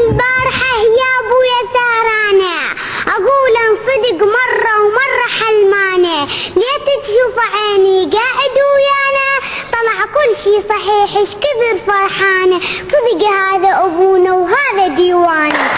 البارحة يا ابويا سهرانة اقول انصدق مرة ومرة حلمانة ليه تشوف عيني قاعد ويانا طلع كل شي صحيح ايش كثر فرحانة صدق هذا ابونا وهذا ديوانه.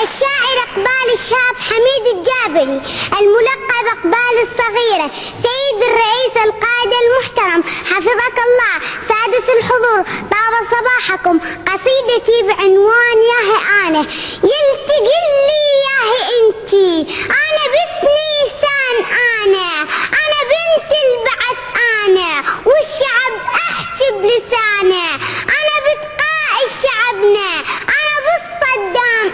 الشاعر اقبال الشاب حميد الجابري الملقب اقبال الصغيرة سيد الرئيس القائد المحترم حفظك الله سادس الحضور طاب صباحكم قصيدتي بعنوان ياهي انا يلتقي لي ياهي انتي انا باسمي سان انا بنت البعث انا والشعب احكي بلسانه انا بتقائد شعبنا انا بالصدام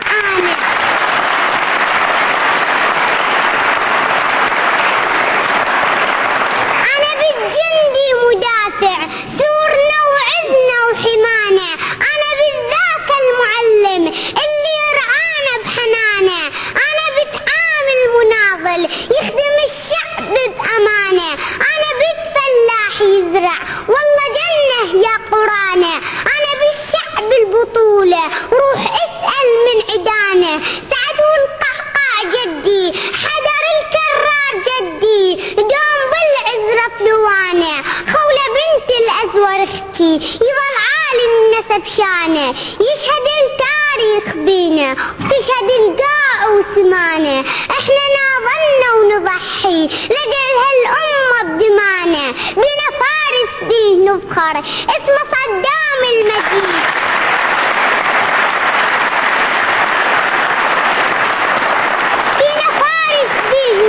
انا بالجندي مدافع سورنا وعزنا وحمانا انا بالذاك المعلم اللي يرعانا بحنانه انا بتعامل مناضل يخدم الشعب بامانه انا بالفلاح يزرع والله جنه يا قرانه انا بالشعب البطوله روح اسال من عدانه سعد والقعقاع جدي حدر الكرار جدي دوم بالعزرة فلوانه خولة بنت الازور اختي يظل عالي النسب شانه يشهد التاريخ بينا وتشهد القاع وسمانه احنا ناضلنا ونضحي لجل هالامه بدمانه بنا فارس بيه نفخر اسمه صدام المجيد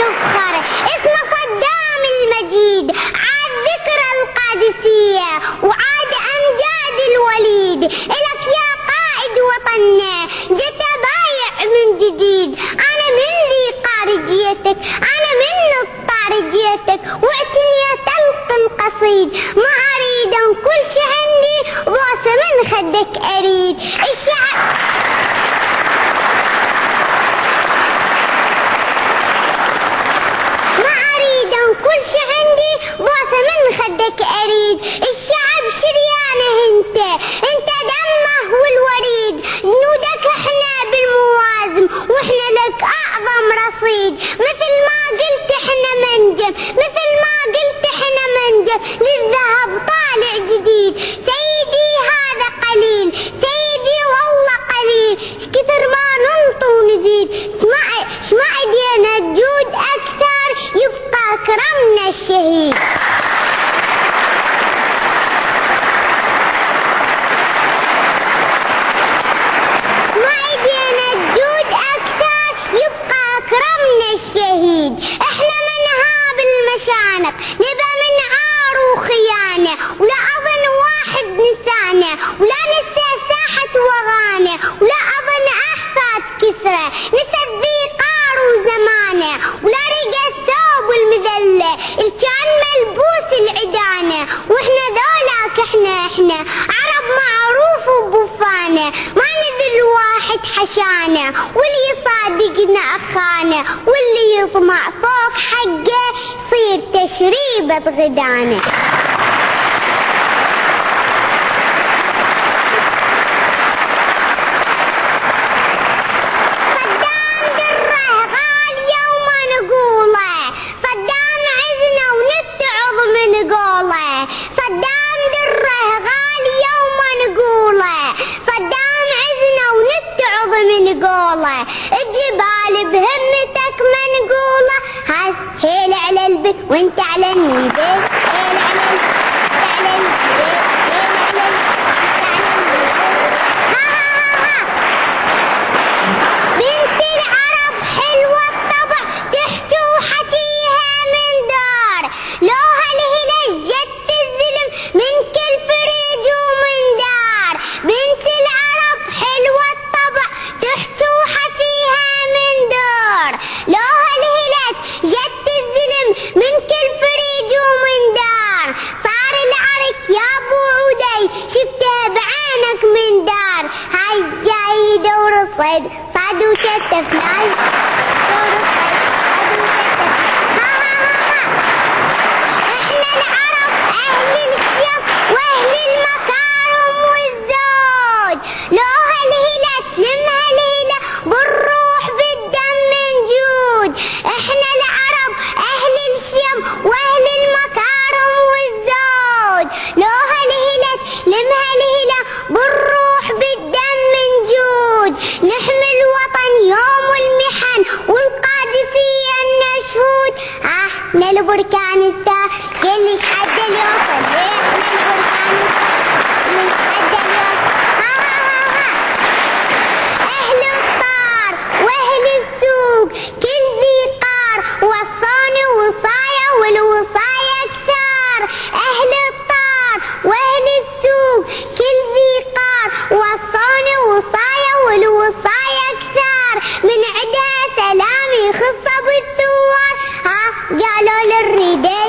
نفخر اسمه صدام المجيد عاد ذكرى القادسية وعاد أمجاد الوليد إلك يا قائد وطننا جت بايع من جديد أنا من ذي قارجيتك أنا من طارجيتك واعتني تلق القصيد ما أريد أن كل شي عندي بوسة من خدك أريد الشعب كل شي عندي بوسة من خدك أريد الشعب شريانه انت دمه والوريد جنودك احنا بالموازم واحنا لك اعظم رصيد مثل ما قلت احنا منجم للذهب طالع جديد سيدي هذا قليل سيدي والله قليل كثر ما ننطي ونزيد اسمعي دينا الجود اكثر يبقى كرمنا الشهيد اسمعي دينا الجود اكثر يبقى كرمنا الشهيد احنا منها بالمشانق نبى من عار وخيانه ولا اظن واحد نسانه ولا نسى ساحه وغانه ولا اظن احفاد كسره نسى ذي قار وزمانه ولا رقى الثوب والمذله الكان ملبوس العدانه واحنا ذولاك احنا عرب معروف وبوفانه ما نذل واحد حشانه واللي يصادقنا اخانه واللي يطمع فوق حقه يصير تشريبة غدانه الجبال بهمتك منقولة هاي هيل على البيت وانت على النيبل هيل على البيت على النيبل هيل على البيت ها بنت العرب حلوة الطبع تحكي وحكيها من دار لو هالهلال جت الظلم من كل فريد ومن دار بنت العرب حلوة الطبع تحكي وحكيها من دار لو هالهلال جت الظلم من كل فريد ومن دار صار العرك يا ابو عودي شفتها بعينك من دار هاي جاي دور الصيد صاد وكتف ناي دور الصيد صاد وكتف احنا العرب البركان السار كل حد اليوم صلينا البركان كل حد اليوم ها ها ها أهل الطار وأهل السوق كل ذي قار وصاني وصايا والوصايا كثار أهل الطار وأهل السوق كل ذي قار وصاني وصايا والوصايا كثار من عدها سلامي خصة بالثوار ها قالوا للرداء